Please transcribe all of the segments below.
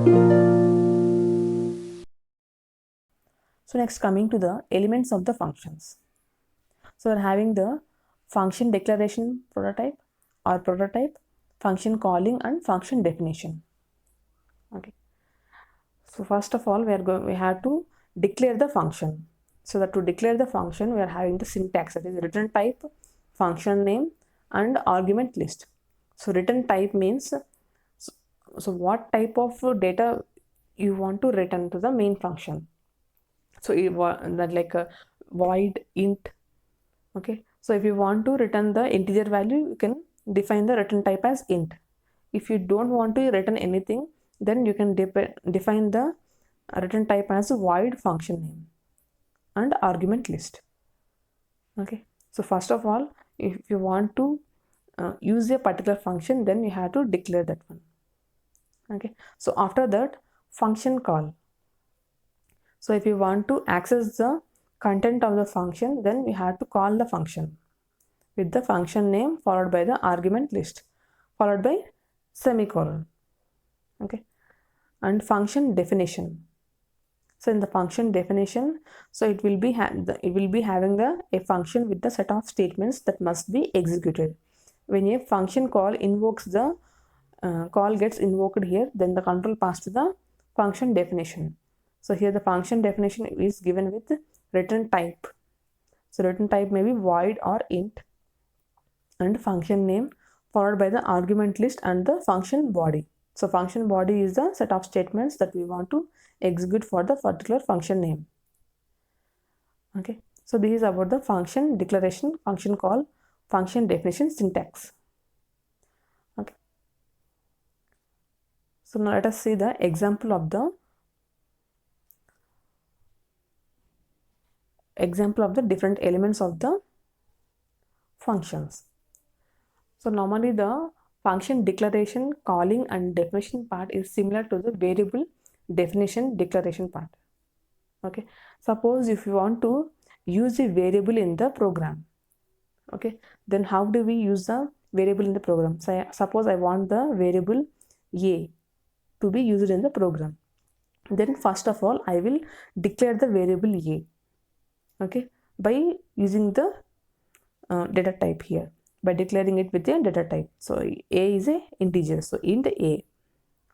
So next, coming to the elements of the functions. So we're having the function declaration prototype or prototype, function calling and function definition. Okay. So first of all, we have to declare the function. So that to declare the function, we are having the syntax, that is return type, function name and argument list. So return type means, so what type of data you want to return to the main function. So that like a void int. Okay, so if you want to return the integer value, you can define the return type as int. If you don't want to return anything, then you can define the return type as void function name and argument list. Okay, so first of all, if you want to use a particular function, then you have to declare that one. Okay, so after that, function call. So if you want to access the content of the function, then you have to call the function with the function name followed by the argument list followed by semicolon. Okay, and function definition. So in the function definition, so it will be having a function with the set of statements that must be executed. When a function call invokes the call gets invoked here, then the control pass to the function definition. So here the function definition is given with return type. So return type may be void or int and function name followed by the argument list and the function body. So function body is the set of statements that we want to execute for the particular function name. Okay, so this is about the function declaration, function call, function definition syntax. Okay, so now let us see the example of the different elements of the functions. So normally the function declaration, calling and definition part is similar to the variable definition declaration part. Okay, suppose if you want to use a variable in the program, okay, then how do we use the variable in the program? So suppose I want the variable a to be used in the program. Then first of all, I will declare the variable a, okay, by using the data type here, by declaring it with a data type. So a is a integer, so int a.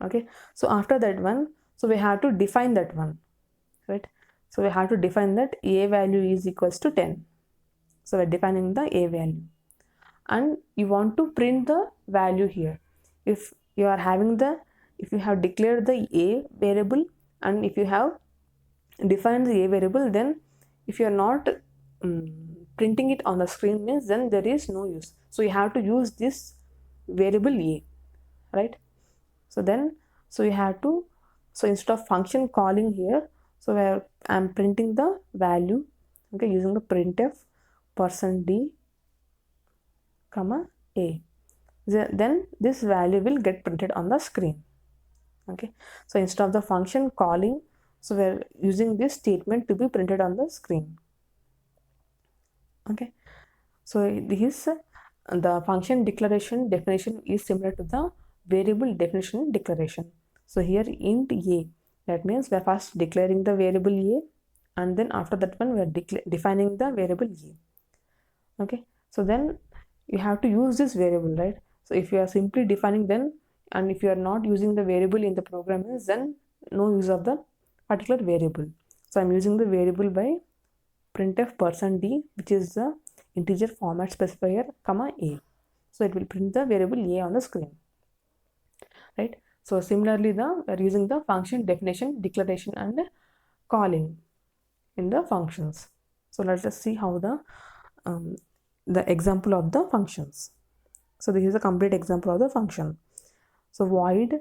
Okay, so after that one, so we have to define that one, right? So we have to define that a value is equals to 10. So we're defining the a value and you want to print the value here. If you are having if you have declared the a variable and if you have defined the a variable, then if you are not printing it on the screen, means then there is no use. So you have to use this variable a, right? So then, so you have to, so instead of function calling here, so where I'm printing the value, okay, using the printf %d comma a, then this value will get printed on the screen. Okay, so instead of the function calling, so we're using this statement to be printed on the screen. Okay, so this the function declaration definition is similar to the variable definition declaration. So here int a, that means we're first declaring the variable a and then after that one we are defining the variable a. Okay, so then you have to use this variable, right? So if you are simply defining, then and if you are not using the variable in the program, then no use of the particular variable. So I'm using the variable by printf %d, which is the integer format specifier comma a. So it will print the variable a on the screen, right? So similarly, we're using the function definition, declaration and calling in the functions. So let's just see how the example of the functions. So this is a complete example of the function. So void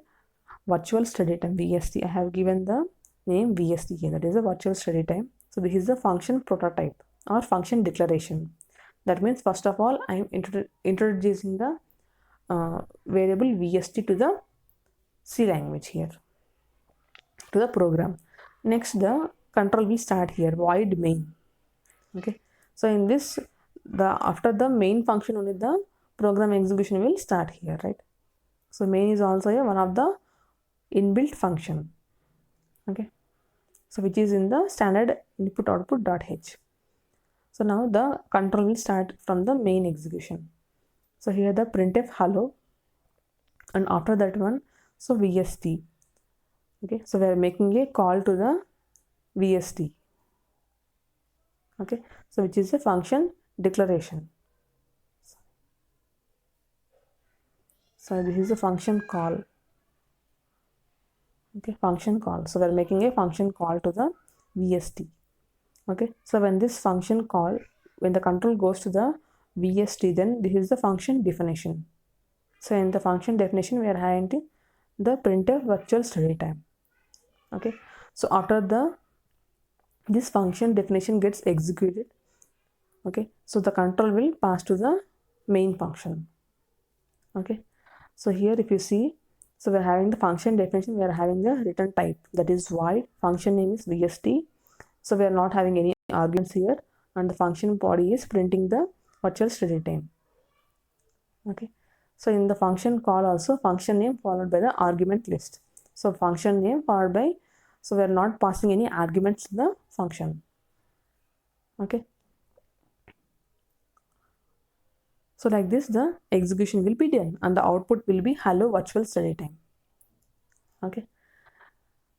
virtual study time VST. I have given the name VST here, that is a virtual study time. So this is the function prototype or function declaration. That means first of all I am introducing the variable VST to the C language here, to the program. Next the control will start here, void main. Okay, so in this, after the main function only the program execution will start here, right? So main is also one of the inbuilt function. Okay, so which is in the standard input output .h. So now the control will start from the main execution. So here the printf hello, and after that one, so VST. Okay, so we are making a call to the VST. Okay, so which is a function declaration. So this is a function call. Okay, function call. So we are making a function call to the VST. Okay, so when this function call, when the control goes to the VST, then this is the function definition. So in the function definition, we are having the printf virtual study time. Okay, so after this function definition gets executed, okay, so the control will pass to the main function. Okay, so here if you see, so we're having the function definition, we are having the return type, that is void, function name is VST. So we are not having any arguments here, and the function body is printing the virtual study time. Okay, so in the function call also, function name followed by the argument list. So function name followed by, so we are not passing any arguments to the function. Okay, so like this the execution will be done, and the output will be hello virtual study time. Okay,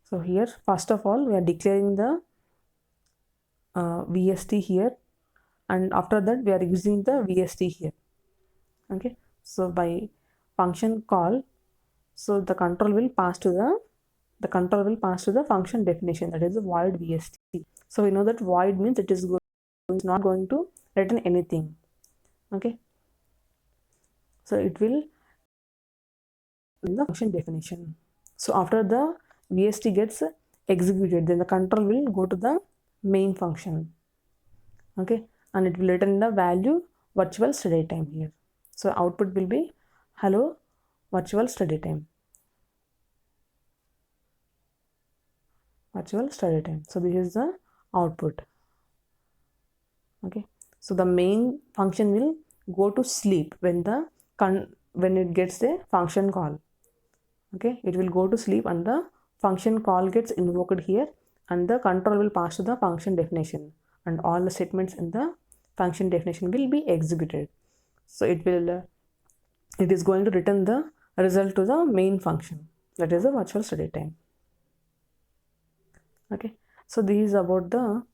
so here first of all we are declaring the VST here, and after that we are using the VST here. Okay, so by function call, so the control will pass to the function definition, that is the void VST. So we know that void means it is not going to return anything. Okay, so it will in the function definition. So after the VST gets executed, then the control will go to the main function. Okay, and it will return the value virtual study time here. So output will be hello virtual study time. Virtual study time. So this is the output. Okay, so the main function will go to sleep when it gets a function call. Okay, it will go to sleep and the function call gets invoked here, and the control will pass to the function definition, and all the statements in the function definition will be executed. So it is going to return the result to the main function, that is the virtual study time. Okay, so this is about the.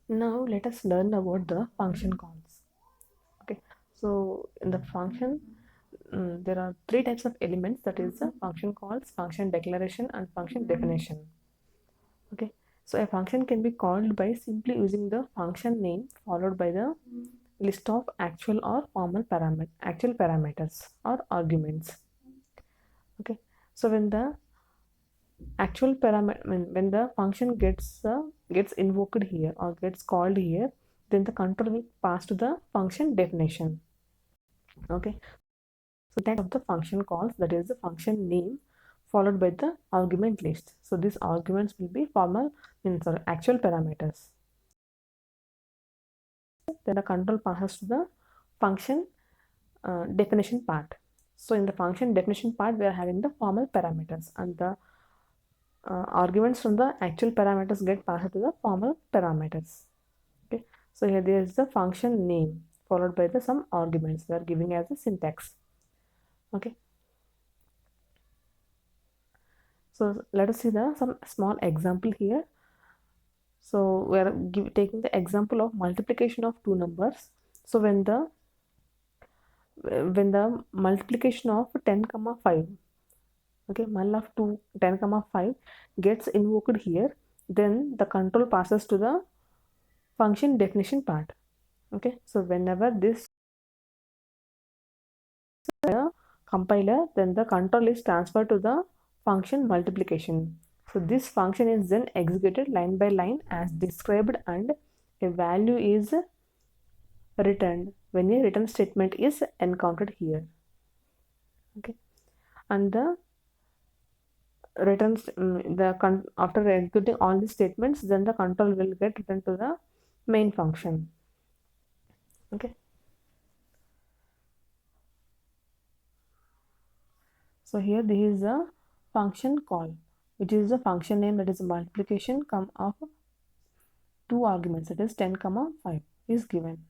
Now let us learn about the function calls. Okay, so in the function there are three types of elements, that is the function calls, function declaration, and function definition. Okay, so a function can be called by simply using the function name followed by the list of actual or formal parameters or arguments. Okay, so when the actual parameter, when the function gets invoked here or gets called here, then the control will pass to the function definition. Okay, so that of the function calls, that is the function name followed by the argument list. So these arguments will be actual parameters. Then the control passes to the function definition part. So in the function definition part, we are having the formal parameters, and the arguments from the actual parameters get passed to the formal parameters. Okay, so here there is the function name followed by the some arguments we are giving as a syntax. Okay, so let us see some small example here. So we are taking the example of multiplication of two numbers. So when the multiplication of 10, 5, okay, mul of 10, 5 gets invoked here, then the control passes to the function definition part. Okay, so whenever this compiler, then the control is transferred to the function multiplication. So this function is then executed line by line as described, and a value is returned when a return statement is encountered here. Okay, and the returns after executing all these statements, then the control will get returned to the main function. Okay, So here this is the function call, which is the function name, that is multiplication of two arguments, that is 10 comma 5 is given.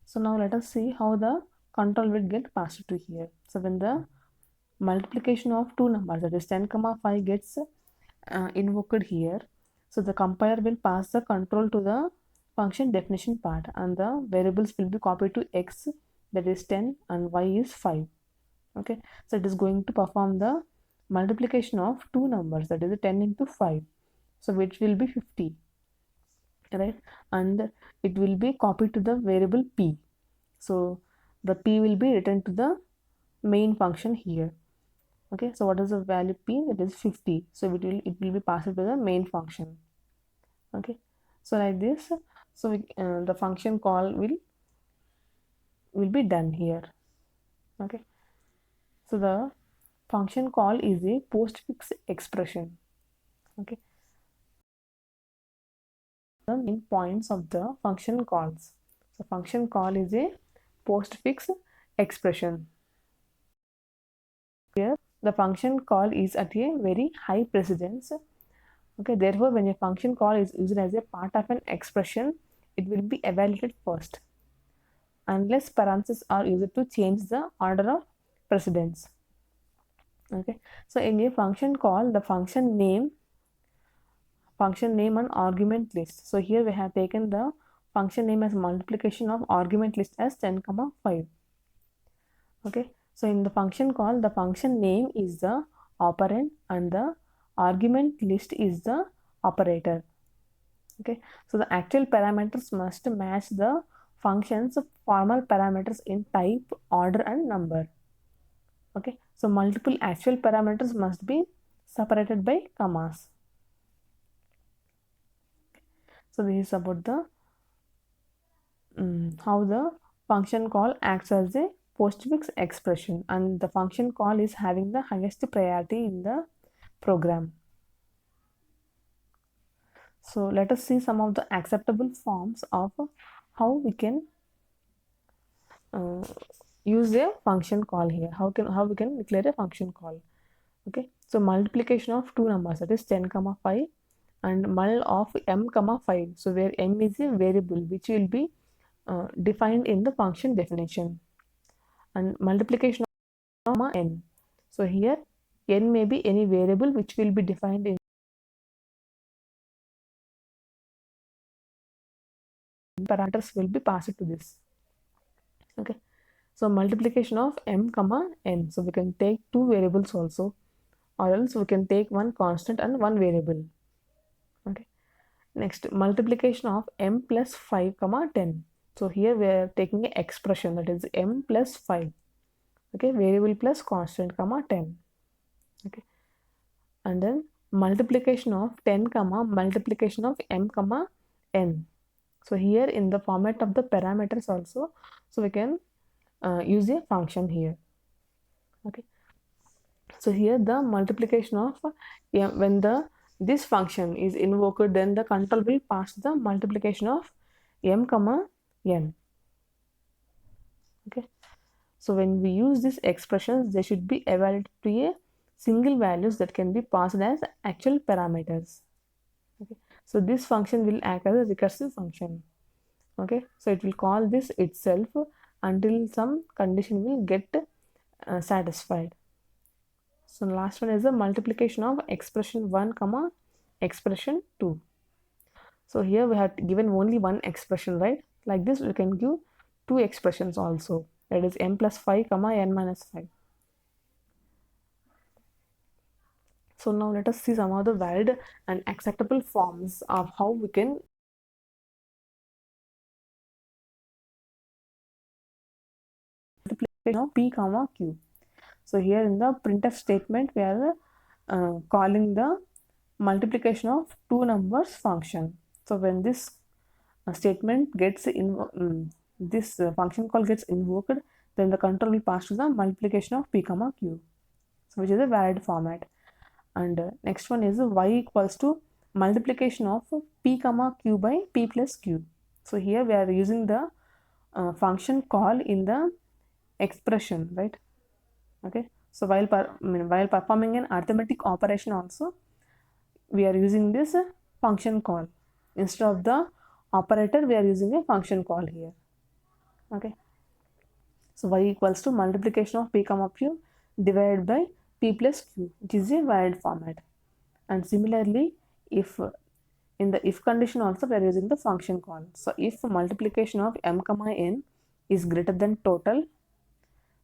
So now let us see how the control will get passed to here. So when the multiplication of two numbers, that is 10 comma 5 gets invoked here, so the compiler will pass the control to the function definition part, and the variables will be copied to x, that is 10, and y is 5. Okay, so it is going to perform the multiplication of two numbers, that is 10 into 5, so which will be 50, right? And it will be copied to the variable p, so the p will be returned to the main function here. Okay, so what is the value p? That is 50, so it will be passed to the main function. Okay, so like this, so the function call will be done here. Okay, so the function call is a postfix expression. Okay, the main points of the function calls. So function call is a postfix expression. Here the function call is at a very high precedence. Okay, therefore when a function call is used as a part of an expression, it will be evaluated first, unless parentheses are used to change the order of precedence. Okay, so in a function call, the function name and argument list. So here we have taken the function name as multiplication of argument list as 10 comma 5. Okay, so in the function call, the function name is the operand and the argument list is the operator. Okay, so the actual parameters must match the function's formal parameters in type, order, and number. Okay, so multiple actual parameters must be separated by commas. So this is about the how the function call acts as a postfix expression, and the function call is having the highest priority in the program. So let us see some of the acceptable forms of how we can use a function call here. How we can declare a function call. Okay, so multiplication of two numbers, that is 10 comma 5, and mul of m comma 5, so where m is a variable which will be defined in the function definition, and multiplication of comma n, so here n may be any variable which will be defined in parameters will be passed to this. Okay, so multiplication of m comma n, so we can take two variables also, or else we can take one constant and one variable. Okay, next multiplication of m plus 5 comma 10, so here we are taking an expression, that is m plus 5, okay, variable plus constant comma 10. Okay, and then multiplication of 10 comma multiplication of m comma n, so here in the format of the parameters also, so we can use a function here. Okay, so here the multiplication of when this function is invoked, then the control will pass the multiplication of m comma n. Okay, so when we use these expressions, they should be evaluated to a single values that can be passed as actual parameters. Okay, so this function will act as a recursive function. Okay, so it will call this itself until some condition will get satisfied. So the last one is the multiplication of expression 1 comma expression 2. So here we have given only one expression, right? Like this we can give two expressions also, that is m plus 5 comma n minus 5. So now let us see some of the valid and acceptable forms of how we can multiplication of p comma q. So here in the printf statement we are calling the multiplication of two numbers function. So when this statement gets this function call gets invoked, then the control will pass to the multiplication of p comma q, so which is a valid format. And next one is y equals to multiplication of p comma q by p plus q. So here we are using the function call in the expression, right? Okay, so while while performing an arithmetic operation also, we are using this function call. Instead of the operator, we are using a function call here. Okay, so y equals to multiplication of p comma q divided by p plus q, which is a wide format. And similarly, if in the if condition also we are using the function call. So if multiplication of m comma n is greater than total,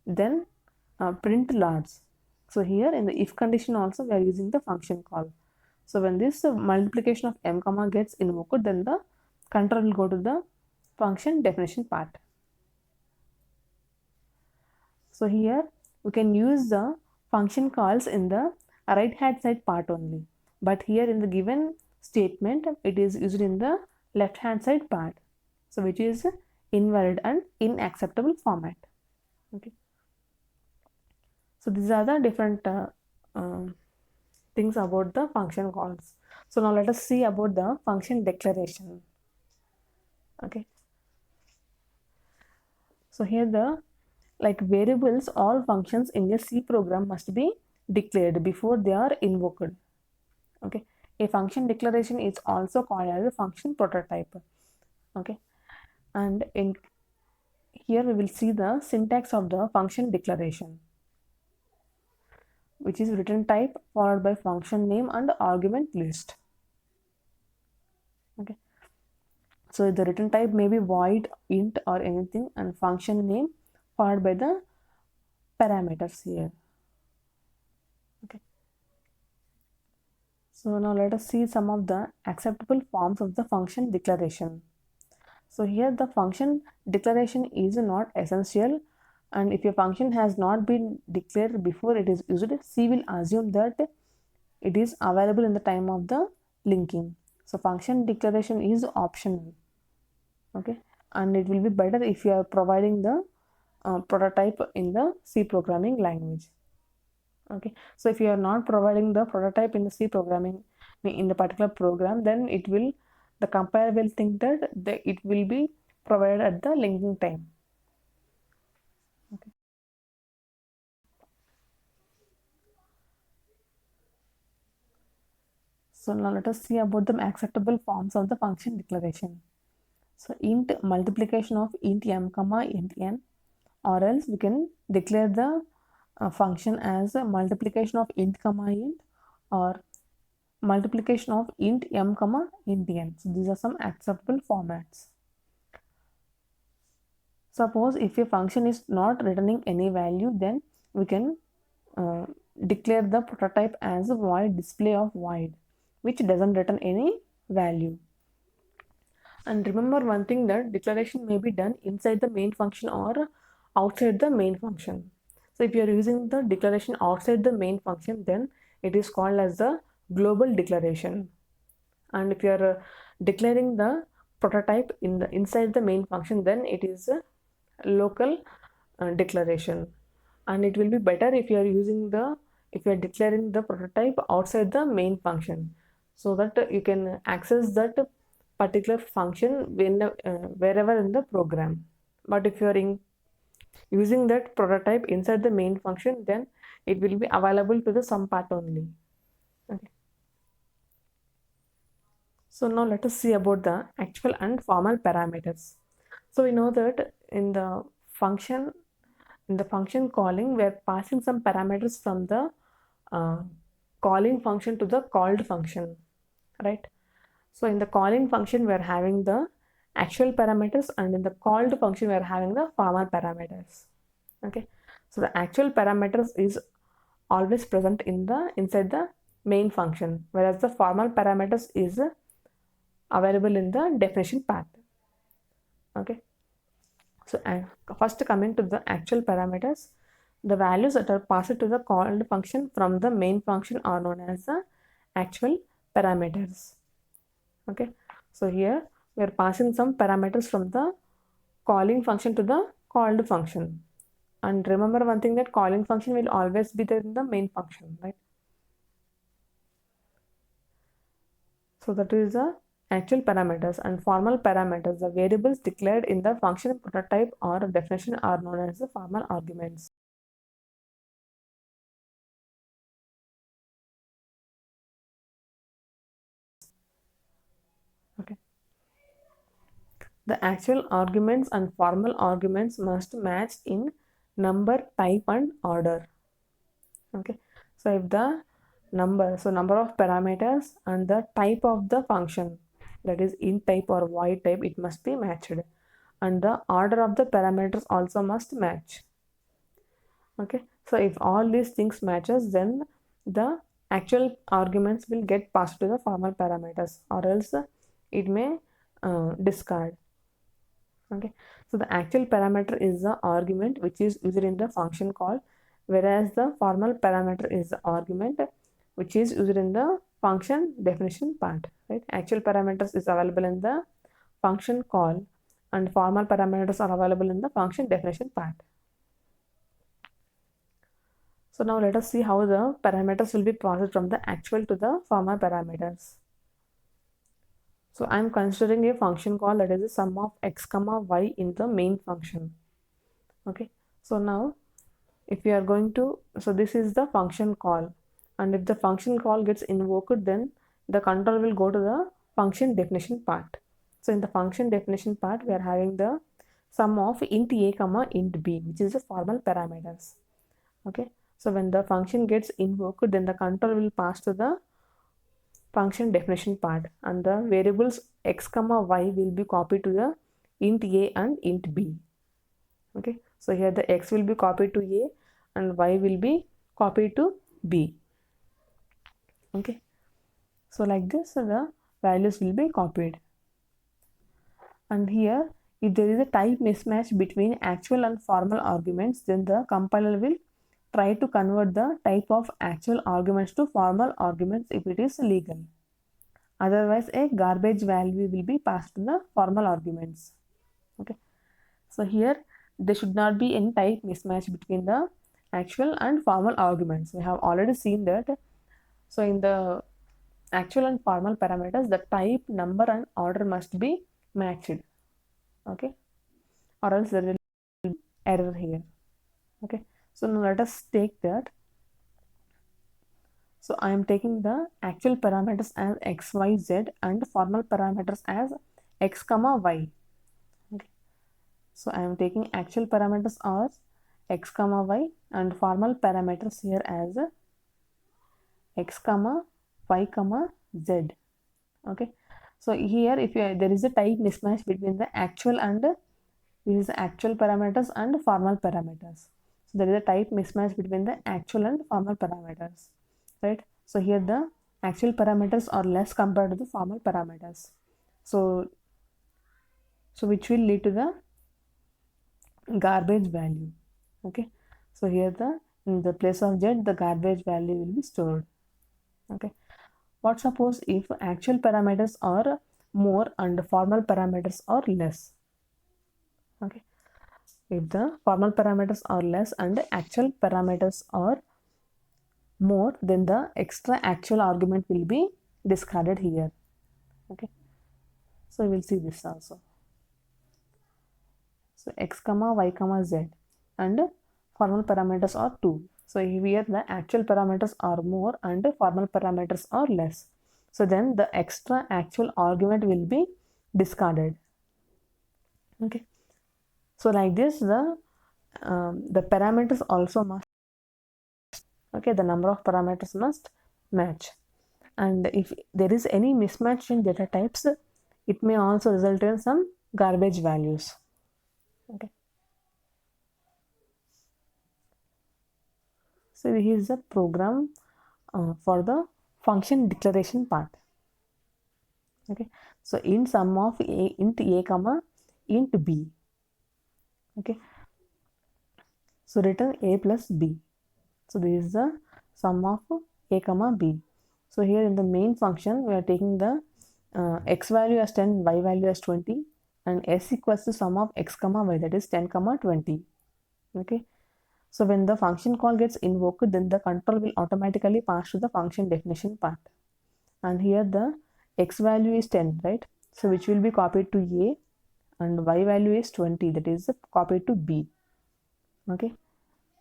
then print large. So here in the if condition also we are using the function call. So when this multiplication of m comma gets invoked, then the control will go to the function definition part. So here we can use the function calls in the right hand side part only, but here in the given statement it is used in the left hand side part, so which is invalid and unacceptable format. Okay, so these are the different things about the function calls. So now let us see about the function declaration. Okay, so here the like variables, all functions in a C program must be declared before they are invoked. Okay, a function declaration is also called as a function prototype. Okay, and in here we will see the syntax of the function declaration, which is return type followed by function name and argument list. Okay, so the return type may be void, int or anything, and function name followed by the parameters here. Okay, so now let us see some of the acceptable forms of the function declaration. So here the function declaration is not essential, and if your function has not been declared before it is used, C will assume that it is available in the time of the linking. So function declaration is optional. Okay, and it will be better if you are providing the prototype in the C programming language. Okay, so if you are not providing the prototype in the C programming in the particular program, then it will, the compiler will think that it will be provided at the linking time. Okay. So now let us see about the acceptable forms of the function declaration. So int multiplication of int m comma int n, or else we can declare the function as a multiplication of int comma int, or multiplication of int m comma int n. So these are some acceptable formats. Suppose if a function is not returning any value, then we can declare the prototype as a void display of void, which doesn't return any value. And remember one thing, that declaration may be done inside the main function or outside the main function. So if you are using the declaration outside the main function, then it is called as the global declaration. And if you are declaring the prototype inside the main function, then it is a local declaration. And it will be better if you are declaring the prototype outside the main function, so that you can access that particular function wherever in the program. But if you are using that prototype inside the main function, then it will be available to the some part only. Okay. So now let us see about the actual and formal parameters. So we know that in the function calling, we are passing some parameters from the calling function to the called function, right? So in the calling function we are having the actual parameters, and in the called function we are having the formal parameters. Okay, so the actual parameters is always present inside the main function, whereas the formal parameters is available in the definition part. Okay, so first coming to the actual parameters, the values that are passed to the called function from the main function are known as the actual parameters. Okay, so here we are passing some parameters from the calling function to the called function. And remember one thing, that calling function will always be there in the main function, right? So that is the actual parameters and formal parameters, the variables declared in the function prototype or definition are known as the formal arguments. Okay. The actual arguments and formal arguments must match in number, type, and order. Okay. So if the number of parameters and the type of the function, that is int type or void type, it must be matched, and the order of the parameters also must match. Okay. So if all these things matches, then the actual arguments will get passed to the formal parameters, or else it may discard. Okay. So the actual parameter is the argument which is used in the function call, whereas the formal parameter is the argument which is used in the function definition part. Right. Actual parameters is available in the function call, and formal parameters are available in the function definition part. So now let us see how the parameters will be processed from the actual to the formal parameters. So I am considering a function call that is the sum of x comma y in the main function. Okay. So now if we are going to, so this is the function call, and if the function call gets invoked, then the control will go to the function definition part. So in the function definition part, we are having the sum of int a comma int b, which is the formal parameters. Okay. So when the function gets invoked, then the control will pass to the function definition part, and the variables x comma y will be copied to the int a and int b. Okay. So here the x will be copied to a and y will be copied to b. Okay. So like this, the values will be copied. And here, if there is a type mismatch between actual and formal arguments, then the compiler will try to convert the type of actual arguments to formal arguments if it is legal. Otherwise, a garbage value will be passed to the formal arguments. Okay. So here, there should not be any type mismatch between the actual and formal arguments. We have already seen that. So in the actual and formal parameters, the type, number, and order must be matched. Okay. Or else there will be error here. Okay. So now let us take that. So I am taking the actual parameters as x, y, z, and formal parameters as x comma y. Okay. So I am taking actual parameters as x comma y and formal parameters here as x comma y comma z. Okay. So here if there is a type mismatch between the actual and this is actual parameters and formal parameters. So there is a type mismatch between the actual and formal parameters, right? So here the actual parameters are less compared to the formal parameters. So which will lead to the garbage value. Okay. So here in the place of z, the garbage value will be stored. Okay. What suppose if actual parameters are more and formal parameters are less? Okay. If the formal parameters are less and actual parameters are more, then the extra actual argument will be discarded here. Okay. So we will see this also. So x comma y comma z and formal parameters are 2. So here the actual parameters are more and formal parameters are less. So then the extra actual argument will be discarded. Okay. So like this, the parameters also must, okay, the number of parameters must match. And if there is any mismatch in data types, it may also result in some garbage values. Okay. So here is the program for the function declaration part. Okay. So in sum of int a comma int b. Okay. So return a plus b. So this is the sum of a comma b. So here in the main function, we are taking the x value as 10, y value as 20, and s equals to sum of x comma y, that is 10 comma 20. Okay. So when the function call gets invoked, then the control will automatically pass to the function definition part. And here the x value is 10, right? So which will be copied to A, and y value is 20, that is copied to B. Okay,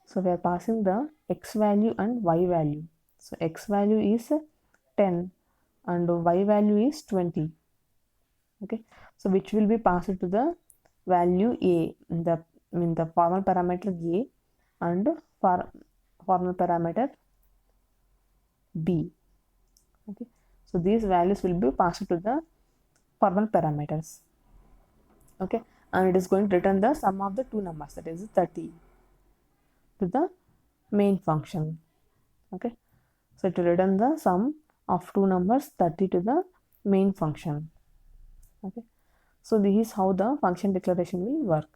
so we are passing the x value and y value. So x value is 10 and y value is 20. Okay, so which will be passed to the value A in the formal parameter A and formal parameter B. Okay, so these values will be passed to the formal parameters. Okay, and it is going to return the sum of the two numbers, that is 30, to the main function. Okay, so to return the sum of two numbers 30 to the main function. Okay, so this is how the function declaration will work.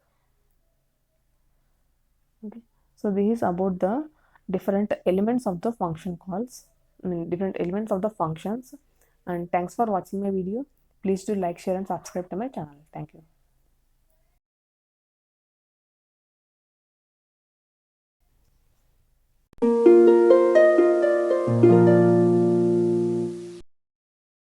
Okay, so this is about the different elements of the function calls, different elements of the functions. And thanks for watching my video. Please do like, share and subscribe to my channel. Thank you.